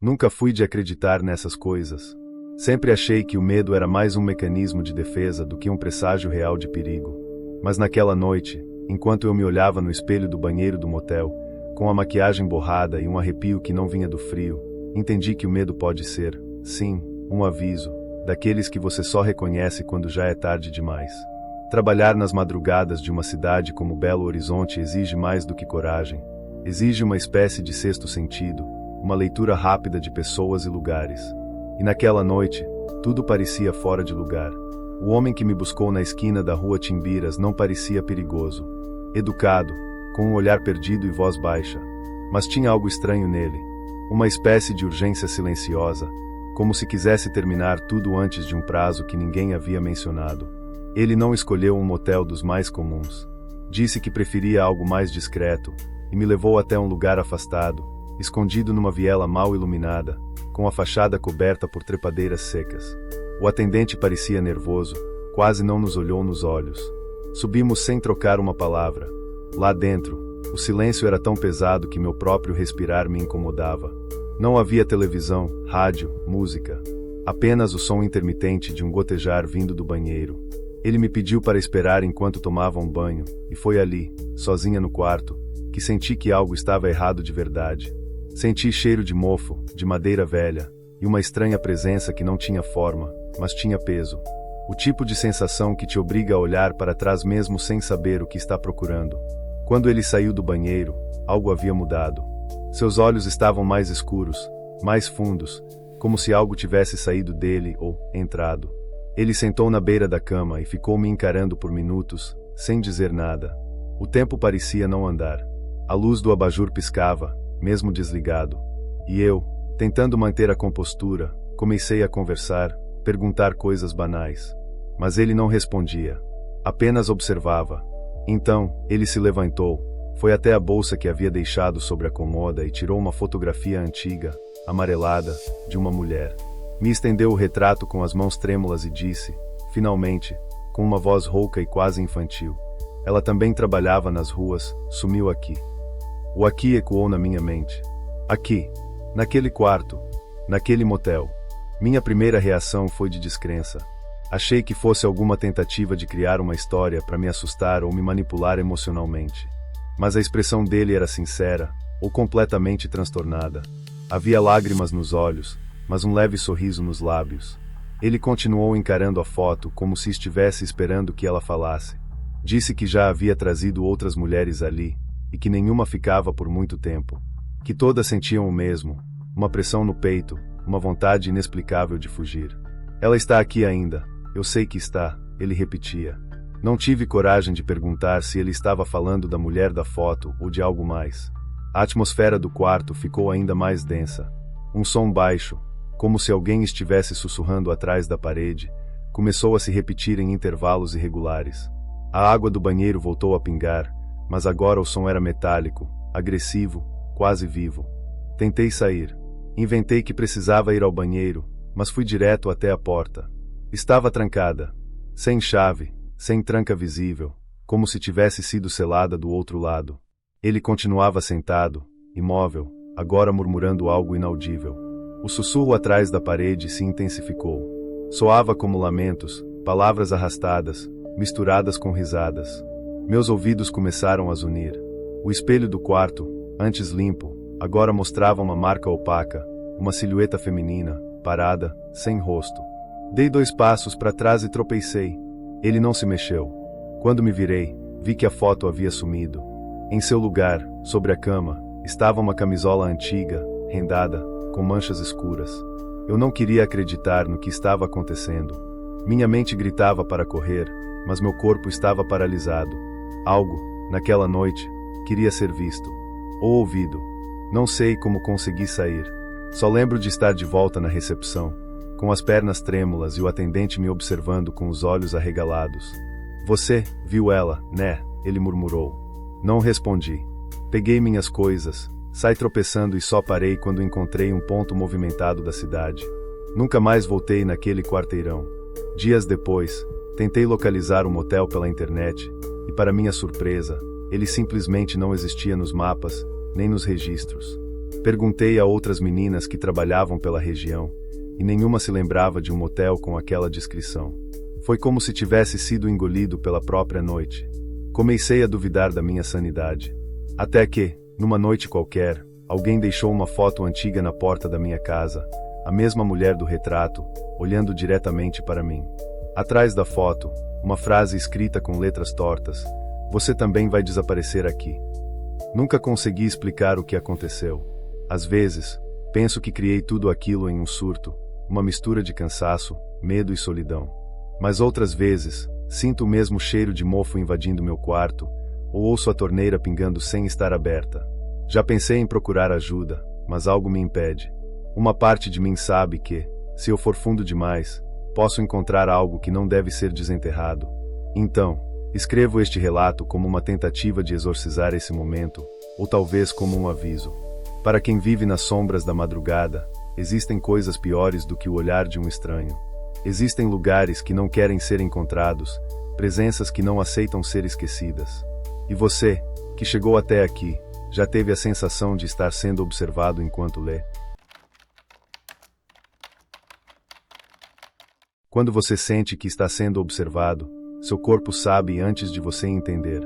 Nunca fui de acreditar nessas coisas. Sempre achei que o medo era mais um mecanismo de defesa do que um presságio real de perigo. Mas naquela noite, enquanto eu me olhava no espelho do banheiro do motel, com a maquiagem borrada e um arrepio que não vinha do frio, entendi que o medo pode ser, sim, um aviso, daqueles que você só reconhece quando já é tarde demais. Trabalhar nas madrugadas de uma cidade como Belo Horizonte exige mais do que coragem. Exige uma espécie de sexto sentido, uma leitura rápida de pessoas e lugares. E naquela noite, tudo parecia fora de lugar. O homem que me buscou na esquina da rua Timbiras não parecia perigoso. Educado, com um olhar perdido e voz baixa. Mas tinha algo estranho nele. Uma espécie de urgência silenciosa, como se quisesse terminar tudo antes de um prazo que ninguém havia mencionado. Ele não escolheu um motel dos mais comuns. Disse que preferia algo mais discreto, e me levou até um lugar afastado, escondido numa viela mal iluminada, com a fachada coberta por trepadeiras secas. O atendente parecia nervoso, quase não nos olhou nos olhos. Subimos sem trocar uma palavra. Lá dentro, o silêncio era tão pesado que meu próprio respirar me incomodava. Não havia televisão, rádio, música. Apenas o som intermitente de um gotejar vindo do banheiro. Ele me pediu para esperar enquanto tomava um banho, e foi ali, sozinha no quarto, que senti que algo estava errado de verdade. Senti cheiro de mofo, de madeira velha, e uma estranha presença que não tinha forma, mas tinha peso. O tipo de sensação que te obriga a olhar para trás mesmo sem saber o que está procurando. Quando ele saiu do banheiro, algo havia mudado. Seus olhos estavam mais escuros, mais fundos, como se algo tivesse saído dele ou entrado. Ele sentou na beira da cama e ficou me encarando por minutos, sem dizer nada. O tempo parecia não andar. A luz do abajur piscava, mesmo desligado. E eu, tentando manter a compostura, comecei a conversar, perguntar coisas banais. Mas ele não respondia. Apenas observava. Então, ele se levantou, foi até a bolsa que havia deixado sobre a cômoda e tirou uma fotografia antiga, amarelada, de uma mulher. Me estendeu o retrato com as mãos trêmulas e disse, finalmente, com uma voz rouca e quase infantil. Ela também trabalhava nas ruas, sumiu aqui. O aqui ecoou na minha mente. Aqui, naquele quarto, naquele motel. Minha primeira reação foi de descrença. Achei que fosse alguma tentativa de criar uma história para me assustar ou me manipular emocionalmente. Mas a expressão dele era sincera, ou completamente transtornada. Havia lágrimas nos olhos, mas um leve sorriso nos lábios. Ele continuou encarando a foto como se estivesse esperando que ela falasse. Disse que já havia trazido outras mulheres ali, e que nenhuma ficava por muito tempo. Que todas sentiam o mesmo, uma pressão no peito, uma vontade inexplicável de fugir. Ela está aqui ainda, eu sei que está, ele repetia. Não tive coragem de perguntar se ele estava falando da mulher da foto ou de algo mais. A atmosfera do quarto ficou ainda mais densa. Um som baixo, como se alguém estivesse sussurrando atrás da parede, começou a se repetir em intervalos irregulares. A água do banheiro voltou a pingar, mas agora o som era metálico, agressivo, quase vivo. Tentei sair. Inventei que precisava ir ao banheiro, mas fui direto até a porta. Estava trancada, sem chave, sem tranca visível, como se tivesse sido selada do outro lado. Ele continuava sentado, imóvel, agora murmurando algo inaudível. O sussurro atrás da parede se intensificou. Soava como lamentos, palavras arrastadas, misturadas com risadas. Meus ouvidos começaram a zunir. O espelho do quarto, antes limpo, agora mostrava uma marca opaca, uma silhueta feminina, parada, sem rosto. Dei 2 passos para trás e tropecei. Ele não se mexeu. Quando me virei, vi que a foto havia sumido. Em seu lugar, sobre a cama, estava uma camisola antiga, rendada, com manchas escuras. Eu não queria acreditar no que estava acontecendo. Minha mente gritava para correr, mas meu corpo estava paralisado. Algo, naquela noite, queria ser visto. Ou ouvido. Não sei como consegui sair. Só lembro de estar de volta na recepção, com as pernas trêmulas e o atendente me observando com os olhos arregalados. Você viu ela, né? Ele murmurou. Não respondi. Peguei minhas coisas, saí tropeçando e só parei quando encontrei um ponto movimentado da cidade. Nunca mais voltei naquele quarteirão. Dias depois, tentei localizar o motel pela internet, e para minha surpresa, ele simplesmente não existia nos mapas, nem nos registros. Perguntei a outras meninas que trabalhavam pela região, e nenhuma se lembrava de um motel com aquela descrição. Foi como se tivesse sido engolido pela própria noite. Comecei a duvidar da minha sanidade. Até que, numa noite qualquer, alguém deixou uma foto antiga na porta da minha casa, a mesma mulher do retrato, olhando diretamente para mim. Atrás da foto, uma frase escrita com letras tortas: "Você também vai desaparecer aqui." Nunca consegui explicar o que aconteceu. Às vezes, penso que criei tudo aquilo em um surto, uma mistura de cansaço, medo e solidão. Mas outras vezes, sinto o mesmo cheiro de mofo invadindo meu quarto, ou ouço a torneira pingando sem estar aberta. Já pensei em procurar ajuda, mas algo me impede. Uma parte de mim sabe que, se eu for fundo demais, posso encontrar algo que não deve ser desenterrado. Então, escrevo este relato como uma tentativa de exorcizar esse momento, ou talvez como um aviso. Para quem vive nas sombras da madrugada, existem coisas piores do que o olhar de um estranho. Existem lugares que não querem ser encontrados, presenças que não aceitam ser esquecidas. E você, que chegou até aqui, já teve a sensação de estar sendo observado enquanto lê? Quando você sente que está sendo observado, seu corpo sabe antes de você entender.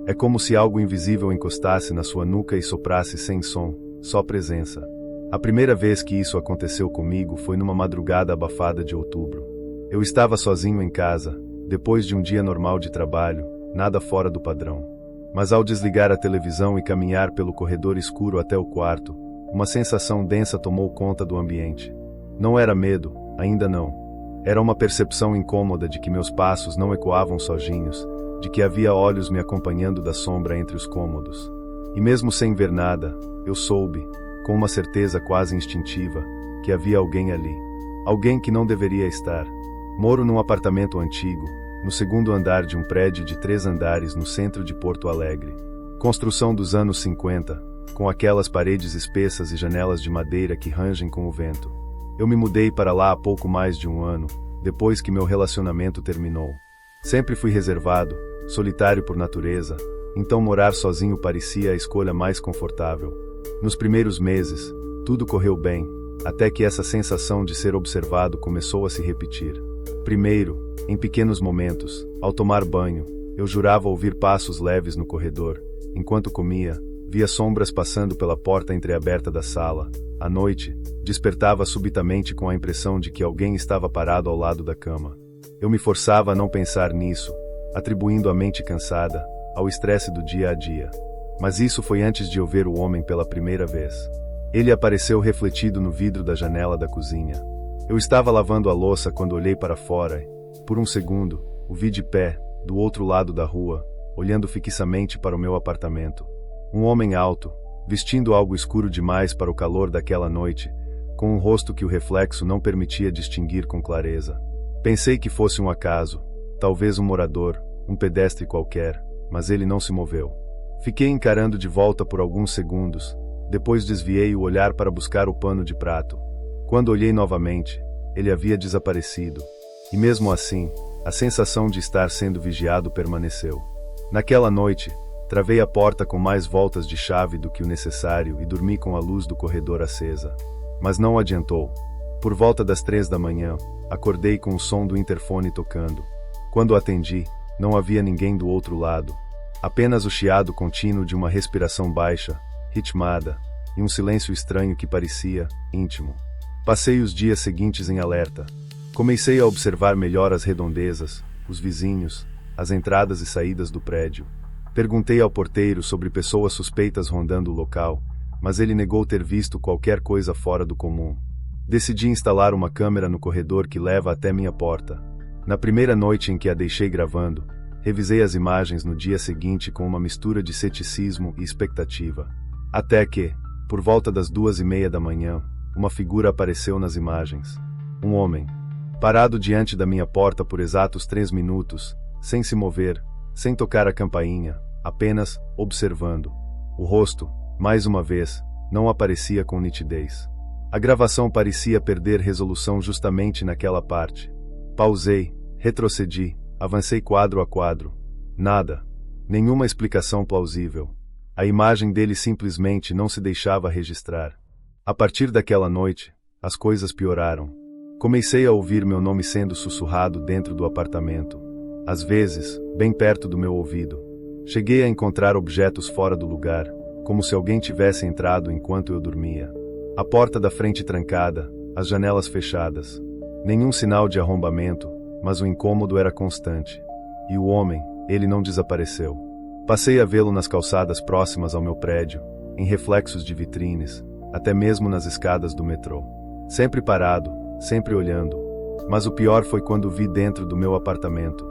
É como se algo invisível encostasse na sua nuca e soprasse sem som, só presença. A primeira vez que isso aconteceu comigo foi numa madrugada abafada de outubro. Eu estava sozinho em casa, depois de um dia normal de trabalho, nada fora do padrão. Mas ao desligar a televisão e caminhar pelo corredor escuro até o quarto, uma sensação densa tomou conta do ambiente. Não era medo, ainda não. Era uma percepção incômoda de que meus passos não ecoavam sozinhos, de que havia olhos me acompanhando da sombra entre os cômodos. E mesmo sem ver nada, eu soube, com uma certeza quase instintiva, que havia alguém ali. Alguém que não deveria estar. Moro num apartamento antigo, no segundo andar de um prédio de 3 andares no centro de Porto Alegre. Construção dos anos 50, com aquelas paredes espessas e janelas de madeira que rangem com o vento. Eu me mudei para lá há pouco mais de um ano, depois que meu relacionamento terminou. Sempre fui reservado, solitário por natureza, então morar sozinho parecia a escolha mais confortável. Nos primeiros meses, tudo correu bem, até que essa sensação de ser observado começou a se repetir. Primeiro, em pequenos momentos, ao tomar banho, eu jurava ouvir passos leves no corredor. Enquanto comia, via sombras passando pela porta entreaberta da sala. À noite, despertava subitamente com a impressão de que alguém estava parado ao lado da cama. Eu me forçava a não pensar nisso, atribuindo a mente cansada ao estresse do dia a dia. Mas isso foi antes de eu ver o homem pela primeira vez. Ele apareceu refletido no vidro da janela da cozinha. Eu estava lavando a louça quando olhei para fora e, por um segundo, o vi de pé, do outro lado da rua, olhando fixamente para o meu apartamento. Um homem alto, vestindo algo escuro demais para o calor daquela noite, com um rosto que o reflexo não permitia distinguir com clareza. Pensei que fosse um acaso, talvez um morador, um pedestre qualquer, mas ele não se moveu. Fiquei encarando de volta por alguns segundos, depois desviei o olhar para buscar o pano de prato. Quando olhei novamente, ele havia desaparecido. E mesmo assim, a sensação de estar sendo vigiado permaneceu. Naquela noite, travei a porta com mais voltas de chave do que o necessário e dormi com a luz do corredor acesa. Mas não adiantou. Por volta das 3 da manhã, acordei com o som do interfone tocando. Quando atendi, não havia ninguém do outro lado. Apenas o chiado contínuo de uma respiração baixa, ritmada, e um silêncio estranho que parecia íntimo. Passei os dias seguintes em alerta. Comecei a observar melhor as redondezas, os vizinhos, as entradas e saídas do prédio. Perguntei ao porteiro sobre pessoas suspeitas rondando o local, mas ele negou ter visto qualquer coisa fora do comum. Decidi instalar uma câmera no corredor que leva até minha porta. Na primeira noite em que a deixei gravando, revisei as imagens no dia seguinte com uma mistura de ceticismo e expectativa. Até que, por volta das 2:30 da manhã, uma figura apareceu nas imagens. Um homem, parado diante da minha porta por exatos 3 minutos, sem se mover, sem tocar a campainha, apenas observando. O rosto, mais uma vez, não aparecia com nitidez. A gravação parecia perder resolução justamente naquela parte. Pausei, retrocedi, avancei quadro a quadro. Nada. Nenhuma explicação plausível. A imagem dele simplesmente não se deixava registrar. A partir daquela noite, as coisas pioraram. Comecei a ouvir meu nome sendo sussurrado dentro do apartamento. Às vezes, bem perto do meu ouvido. Cheguei a encontrar objetos fora do lugar, como se alguém tivesse entrado enquanto eu dormia. A porta da frente trancada, as janelas fechadas. Nenhum sinal de arrombamento, mas o incômodo era constante. E o homem, ele não desapareceu. Passei a vê-lo nas calçadas próximas ao meu prédio, em reflexos de vitrines, até mesmo nas escadas do metrô. Sempre parado, sempre olhando. Mas o pior foi quando o vi dentro do meu apartamento.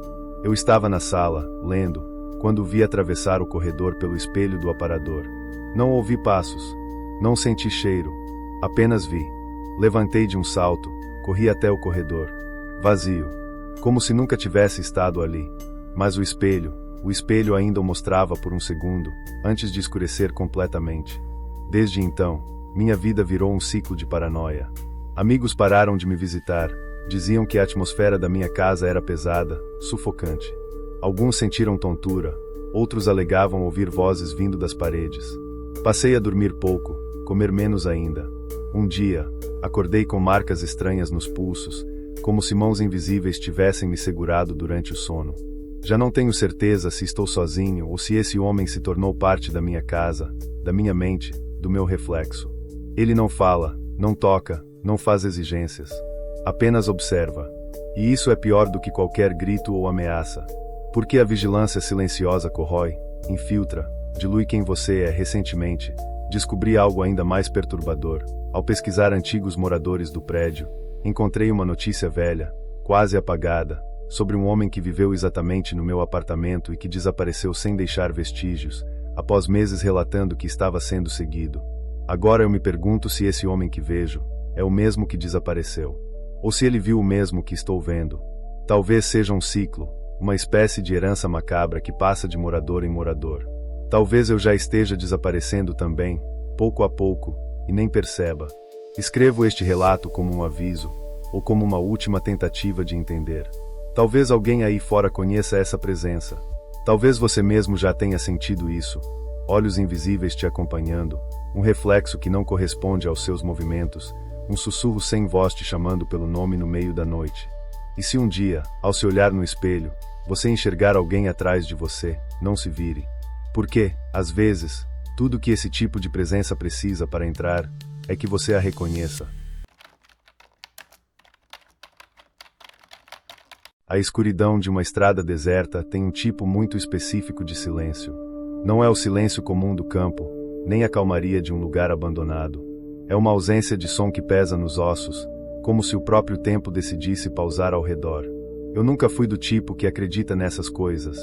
Eu estava na sala, lendo, quando o vi atravessar o corredor pelo espelho do aparador. Não ouvi passos, não senti cheiro, apenas vi. Levantei de um salto, corri até o corredor. Vazio, como se nunca tivesse estado ali. Mas o espelho ainda o mostrava por um segundo, antes de escurecer completamente. Desde então, minha vida virou um ciclo de paranoia. Amigos pararam de me visitar, diziam que a atmosfera da minha casa era pesada, sufocante. Alguns sentiram tontura, outros alegavam ouvir vozes vindo das paredes. Passei a dormir pouco, comer menos ainda. Um dia, acordei com marcas estranhas nos pulsos, como se mãos invisíveis tivessem me segurado durante o sono. Já não tenho certeza se estou sozinho ou se esse homem se tornou parte da minha casa, da minha mente, do meu reflexo. Ele não fala, não toca, não faz exigências. Apenas observa. E isso é pior do que qualquer grito ou ameaça. Porque a vigilância silenciosa corrói, infiltra, dilui quem você é. Recentemente, descobri algo ainda mais perturbador. Ao pesquisar antigos moradores do prédio, encontrei uma notícia velha, quase apagada, sobre um homem que viveu exatamente no meu apartamento e que desapareceu sem deixar vestígios, após meses relatando que estava sendo seguido. Agora eu me pergunto se esse homem que vejo é o mesmo que desapareceu. Ou se ele viu o mesmo que estou vendo. Talvez seja um ciclo, uma espécie de herança macabra que passa de morador em morador. Talvez eu já esteja desaparecendo também, pouco a pouco, e nem perceba. Escrevo este relato como um aviso, ou como uma última tentativa de entender. Talvez alguém aí fora conheça essa presença. Talvez você mesmo já tenha sentido isso. Olhos invisíveis te acompanhando, um reflexo que não corresponde aos seus movimentos, um sussurro sem voz te chamando pelo nome no meio da noite. E se um dia, ao se olhar no espelho, você enxergar alguém atrás de você, não se vire. Porque, às vezes, tudo que esse tipo de presença precisa para entrar, é que você a reconheça. A escuridão de uma estrada deserta tem um tipo muito específico de silêncio. Não é o silêncio comum do campo, nem a calmaria de um lugar abandonado. É uma ausência de som que pesa nos ossos, como se o próprio tempo decidisse pausar ao redor. Eu nunca fui do tipo que acredita nessas coisas.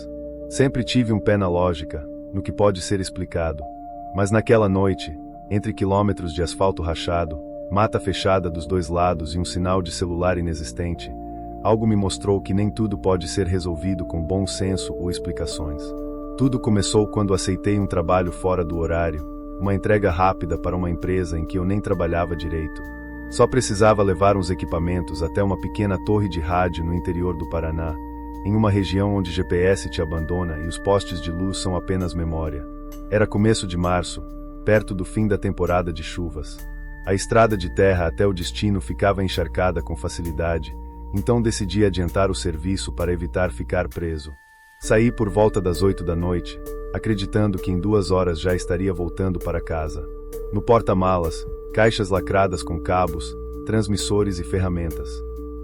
Sempre tive um pé na lógica, no que pode ser explicado. Mas naquela noite, entre quilômetros de asfalto rachado, mata fechada dos dois lados e um sinal de celular inexistente, algo me mostrou que nem tudo pode ser resolvido com bom senso ou explicações. Tudo começou quando aceitei um trabalho fora do horário, uma entrega rápida para uma empresa em que eu nem trabalhava direito. Só precisava levar uns equipamentos até uma pequena torre de rádio no interior do Paraná, em uma região onde GPS te abandona e os postes de luz são apenas memória. Era começo de março, perto do fim da temporada de chuvas. A estrada de terra até o destino ficava encharcada com facilidade, então decidi adiantar o serviço para evitar ficar preso. Saí por volta das 8 da noite, acreditando que em 2 horas já estaria voltando para casa. No porta-malas, caixas lacradas com cabos, transmissores e ferramentas.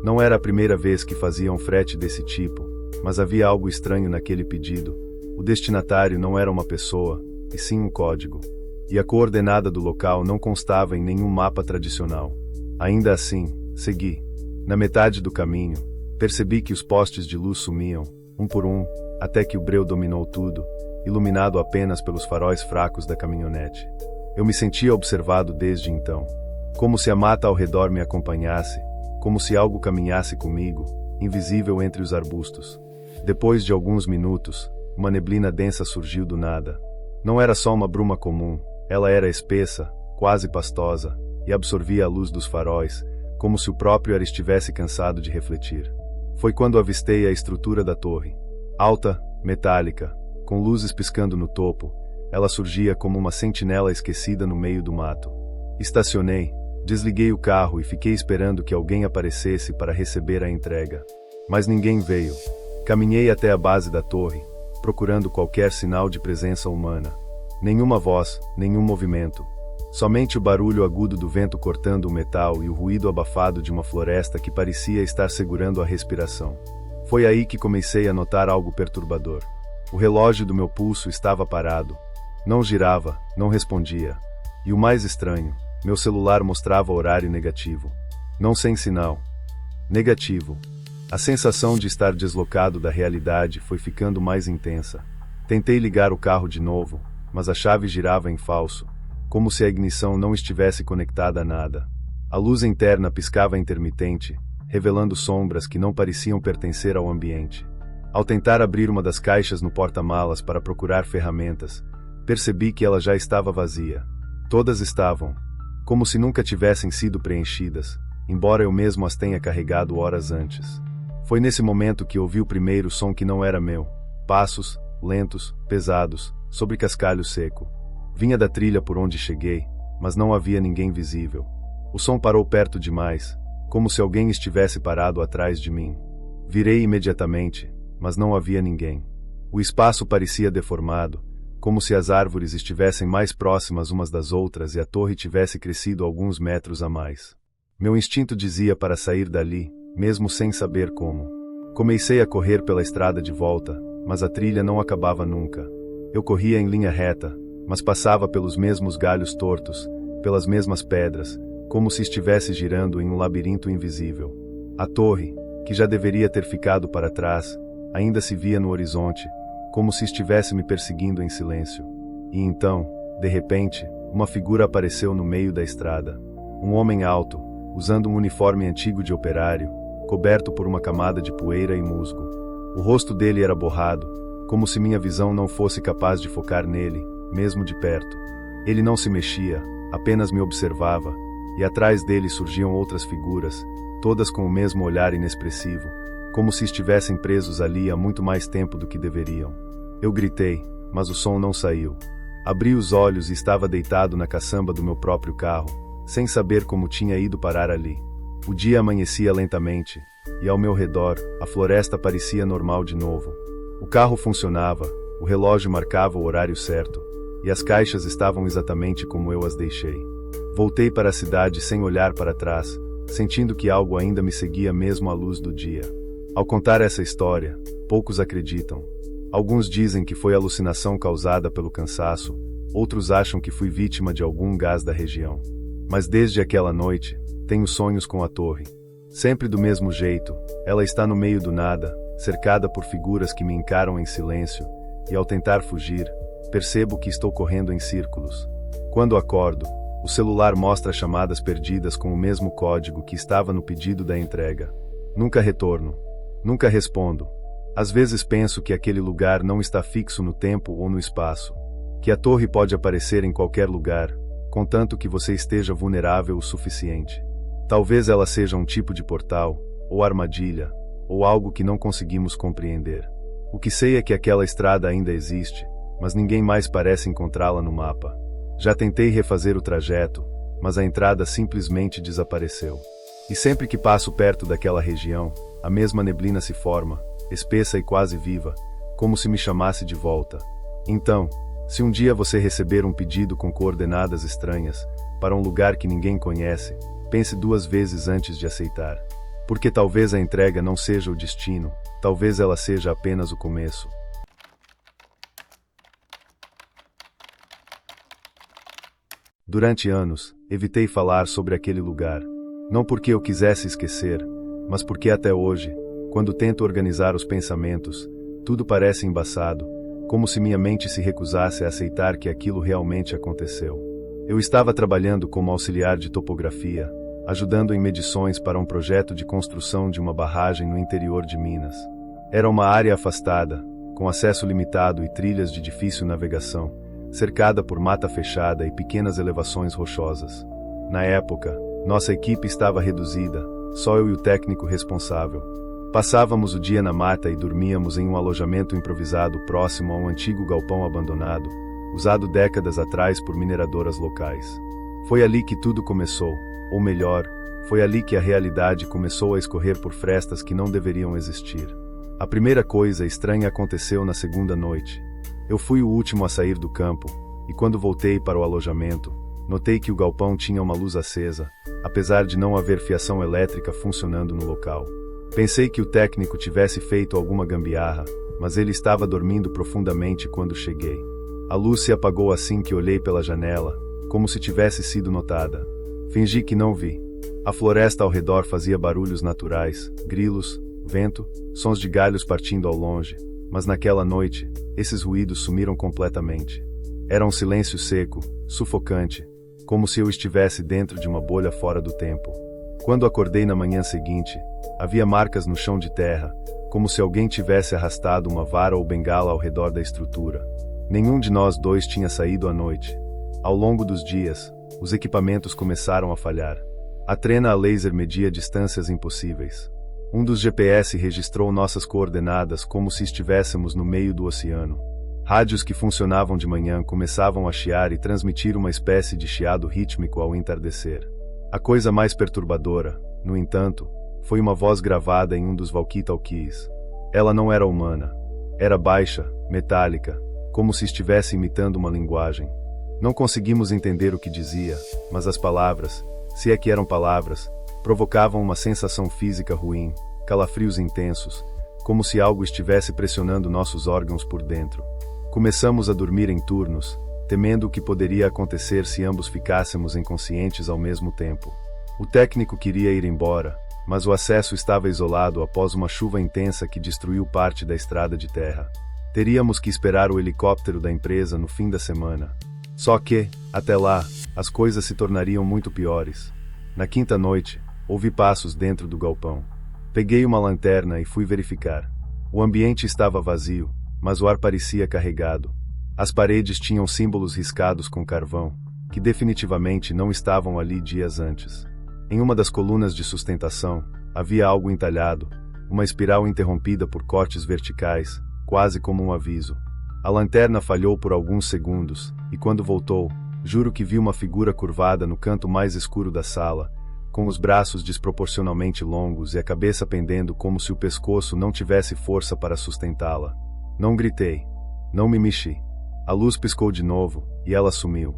Não era a primeira vez que fazia um frete desse tipo, mas havia algo estranho naquele pedido. O destinatário não era uma pessoa, e sim um código. E a coordenada do local não constava em nenhum mapa tradicional. Ainda assim, segui. Na metade do caminho, percebi que os postes de luz sumiam, um por um, até que o breu dominou tudo, iluminado apenas pelos faróis fracos da caminhonete. Eu me sentia observado desde então, como se a mata ao redor me acompanhasse, como se algo caminhasse comigo, invisível entre os arbustos. Depois de alguns minutos, uma neblina densa surgiu do nada. Não era só uma bruma comum, ela era espessa, quase pastosa, e absorvia a luz dos faróis, como se o próprio ar estivesse cansado de refletir. Foi quando avistei a estrutura da torre. Alta, metálica, com luzes piscando no topo, ela surgia como uma sentinela esquecida no meio do mato. Estacionei, desliguei o carro e fiquei esperando que alguém aparecesse para receber a entrega. Mas ninguém veio. Caminhei até a base da torre, procurando qualquer sinal de presença humana. Nenhuma voz, nenhum movimento. Somente o barulho agudo do vento cortando o metal e o ruído abafado de uma floresta que parecia estar segurando a respiração. Foi aí que comecei a notar algo perturbador. O relógio do meu pulso estava parado. Não girava, não respondia. E o mais estranho, meu celular mostrava horário negativo. Não sem sinal. Negativo. A sensação de estar deslocado da realidade foi ficando mais intensa. Tentei ligar o carro de novo, mas a chave girava em falso, como se a ignição não estivesse conectada a nada. A luz interna piscava intermitente, revelando sombras que não pareciam pertencer ao ambiente. Ao tentar abrir uma das caixas no porta-malas para procurar ferramentas, percebi que ela já estava vazia. Todas estavam, como se nunca tivessem sido preenchidas, embora eu mesmo as tenha carregado horas antes. Foi nesse momento que ouvi o primeiro som que não era meu. Passos, lentos, pesados, sobre cascalho seco. Vinha da trilha por onde cheguei, mas não havia ninguém visível. O som parou perto demais, como se alguém estivesse parado atrás de mim. Virei imediatamente, mas não havia ninguém. O espaço parecia deformado, como se as árvores estivessem mais próximas umas das outras e a torre tivesse crescido alguns metros a mais. Meu instinto dizia para sair dali, mesmo sem saber como. Comecei a correr pela estrada de volta, mas a trilha não acabava nunca. Eu corria em linha reta, mas passava pelos mesmos galhos tortos, pelas mesmas pedras, como se estivesse girando em um labirinto invisível. A torre, que já deveria ter ficado para trás, ainda se via no horizonte, como se estivesse me perseguindo em silêncio. E então, de repente, uma figura apareceu no meio da estrada. Um homem alto, usando um uniforme antigo de operário, coberto por uma camada de poeira e musgo. O rosto dele era borrado, como se minha visão não fosse capaz de focar nele, mesmo de perto. Ele não se mexia, apenas me observava, e atrás dele surgiam outras figuras, todas com o mesmo olhar inexpressivo, como se estivessem presos ali há muito mais tempo do que deveriam. Eu gritei, mas o som não saiu. Abri os olhos e estava deitado na caçamba do meu próprio carro, sem saber como tinha ido parar ali. O dia amanhecia lentamente, e ao meu redor, a floresta parecia normal de novo. O carro funcionava, o relógio marcava o horário certo, e as caixas estavam exatamente como eu as deixei. Voltei para a cidade sem olhar para trás, sentindo que algo ainda me seguia mesmo à luz do dia. Ao contar essa história, poucos acreditam. Alguns dizem que foi alucinação causada pelo cansaço, outros acham que fui vítima de algum gás da região. Mas desde aquela noite, tenho sonhos com a torre. Sempre do mesmo jeito, ela está no meio do nada, cercada por figuras que me encaram em silêncio, e ao tentar fugir, percebo que estou correndo em círculos. Quando acordo, o celular mostra chamadas perdidas com o mesmo código que estava no pedido da entrega. Nunca retorno. Nunca respondo. Às vezes penso que aquele lugar não está fixo no tempo ou no espaço. Que a torre pode aparecer em qualquer lugar, contanto que você esteja vulnerável o suficiente. Talvez ela seja um tipo de portal, ou armadilha, ou algo que não conseguimos compreender. O que sei é que aquela estrada ainda existe, mas ninguém mais parece encontrá-la no mapa. Já tentei refazer o trajeto, mas a entrada simplesmente desapareceu. E sempre que passo perto daquela região, a mesma neblina se forma, espessa e quase viva, como se me chamasse de volta. Então, se um dia você receber um pedido com coordenadas estranhas, para um lugar que ninguém conhece, pense duas vezes antes de aceitar. Porque talvez a entrega não seja o destino, talvez ela seja apenas o começo. Durante anos, evitei falar sobre aquele lugar. Não porque eu quisesse esquecer, mas porque até hoje, quando tento organizar os pensamentos, tudo parece embaçado, como se minha mente se recusasse a aceitar que aquilo realmente aconteceu. Eu estava trabalhando como auxiliar de topografia, ajudando em medições para um projeto de construção de uma barragem no interior de Minas. Era uma área afastada, com acesso limitado e trilhas de difícil navegação, cercada por mata fechada e pequenas elevações rochosas. Na época, nossa equipe estava reduzida, só eu e o técnico responsável. Passávamos o dia na mata e dormíamos em um alojamento improvisado próximo a um antigo galpão abandonado, usado décadas atrás por mineradoras locais. Foi ali que tudo começou, ou melhor, foi ali que a realidade começou a escorrer por frestas que não deveriam existir. A primeira coisa estranha aconteceu na segunda noite. Eu fui o último a sair do campo, e quando voltei para o alojamento, notei que o galpão tinha uma luz acesa, apesar de não haver fiação elétrica funcionando no local. Pensei que o técnico tivesse feito alguma gambiarra, mas ele estava dormindo profundamente quando cheguei. A luz se apagou assim que olhei pela janela, como se tivesse sido notada. Fingi que não vi. A floresta ao redor fazia barulhos naturais, grilos, vento, sons de galhos partindo ao longe, mas naquela noite, esses ruídos sumiram completamente. Era um silêncio seco, sufocante, como se eu estivesse dentro de uma bolha fora do tempo. Quando acordei na manhã seguinte, havia marcas no chão de terra, como se alguém tivesse arrastado uma vara ou bengala ao redor da estrutura. Nenhum de nós dois tinha saído à noite. Ao longo dos dias, os equipamentos começaram a falhar. A trena a laser media distâncias impossíveis. Um dos GPS registrou nossas coordenadas como se estivéssemos no meio do oceano. Rádios que funcionavam de manhã começavam a chiar e transmitir uma espécie de chiado rítmico ao entardecer. A coisa mais perturbadora, no entanto, foi uma voz gravada em um dos walkie-talkies. Ela não era humana. Era baixa, metálica, como se estivesse imitando uma linguagem. Não conseguimos entender o que dizia, mas as palavras, se é que eram palavras, provocavam uma sensação física ruim, calafrios intensos, como se algo estivesse pressionando nossos órgãos por dentro. Começamos a dormir em turnos, temendo o que poderia acontecer se ambos ficássemos inconscientes ao mesmo tempo. O técnico queria ir embora, mas o acesso estava isolado após uma chuva intensa que destruiu parte da estrada de terra. Teríamos que esperar o helicóptero da empresa no fim da semana. Só que, até lá, as coisas se tornariam muito piores. Na quinta noite, ouvi passos dentro do galpão. Peguei uma lanterna e fui verificar. O ambiente estava vazio, mas o ar parecia carregado. As paredes tinham símbolos riscados com carvão, que definitivamente não estavam ali dias antes. Em uma das colunas de sustentação, havia algo entalhado, uma espiral interrompida por cortes verticais, quase como um aviso. A lanterna falhou por alguns segundos, e quando voltou, juro que vi uma figura curvada no canto mais escuro da sala, com os braços desproporcionalmente longos e a cabeça pendendo como se o pescoço não tivesse força para sustentá-la. Não gritei. Não me mexi. A luz piscou de novo, e ela sumiu.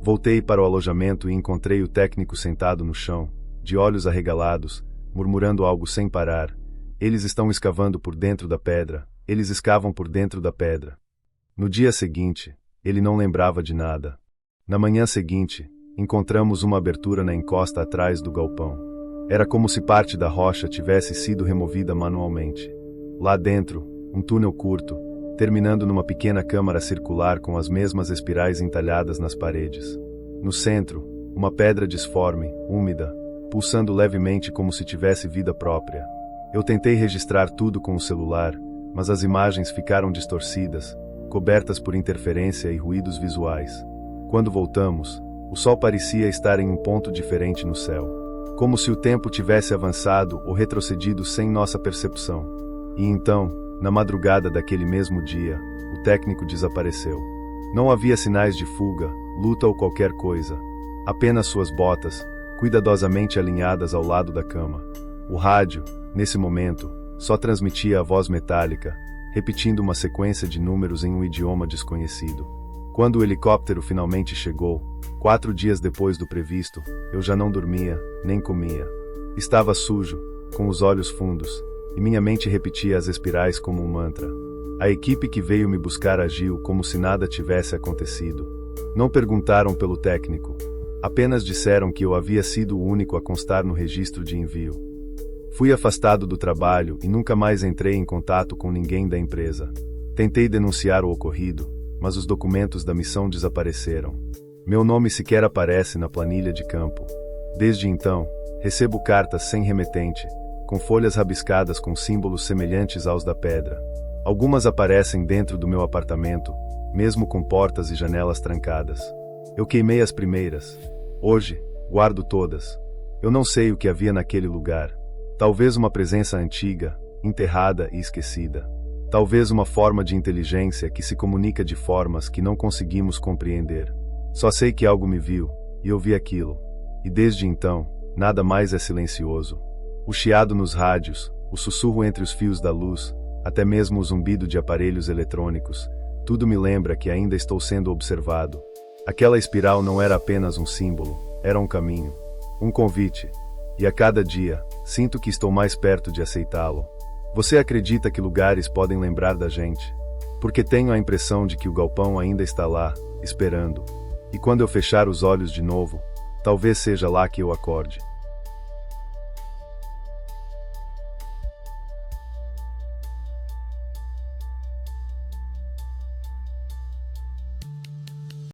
Voltei para o alojamento e encontrei o técnico sentado no chão, de olhos arregalados, murmurando algo sem parar. Eles estão escavando por dentro da pedra. Eles escavam por dentro da pedra. No dia seguinte, ele não lembrava de nada. Na manhã seguinte, encontramos uma abertura na encosta atrás do galpão. Era como se parte da rocha tivesse sido removida manualmente. Lá dentro, um túnel curto, terminando numa pequena câmara circular com as mesmas espirais entalhadas nas paredes. No centro, uma pedra disforme, úmida, pulsando levemente como se tivesse vida própria. Eu tentei registrar tudo com o celular, mas as imagens ficaram distorcidas, cobertas por interferência e ruídos visuais. Quando voltamos, o sol parecia estar em um ponto diferente no céu, como se o tempo tivesse avançado ou retrocedido sem nossa percepção. E então, na madrugada daquele mesmo dia, o técnico desapareceu. Não havia sinais de fuga, luta ou qualquer coisa. Apenas suas botas, cuidadosamente alinhadas ao lado da cama. O rádio, nesse momento, só transmitia a voz metálica, repetindo uma sequência de números em um idioma desconhecido. Quando o helicóptero finalmente chegou, 4 dias depois do previsto, eu já não dormia, nem comia. Estava sujo, com os olhos fundos, e minha mente repetia as espirais como um mantra. A equipe que veio me buscar agiu como se nada tivesse acontecido. Não perguntaram pelo técnico. Apenas disseram que eu havia sido o único a constar no registro de envio. Fui afastado do trabalho e nunca mais entrei em contato com ninguém da empresa. Tentei denunciar o ocorrido, mas os documentos da missão desapareceram. Meu nome sequer aparece na planilha de campo. Desde então, recebo cartas sem remetente, com folhas rabiscadas com símbolos semelhantes aos da pedra. Algumas aparecem dentro do meu apartamento, mesmo com portas e janelas trancadas. Eu queimei as primeiras. Hoje, guardo todas. Eu não sei o que havia naquele lugar. Talvez uma presença antiga, enterrada e esquecida. Talvez uma forma de inteligência que se comunica de formas que não conseguimos compreender. Só sei que algo me viu, e eu vi aquilo. E desde então, nada mais é silencioso. O chiado nos rádios, o sussurro entre os fios da luz, até mesmo o zumbido de aparelhos eletrônicos, tudo me lembra que ainda estou sendo observado. Aquela espiral não era apenas um símbolo, era um caminho, um convite. E a cada dia, sinto que estou mais perto de aceitá-lo. Você acredita que lugares podem lembrar da gente? Porque tenho a impressão de que o galpão ainda está lá, esperando. E quando eu fechar os olhos de novo, talvez seja lá que eu acorde.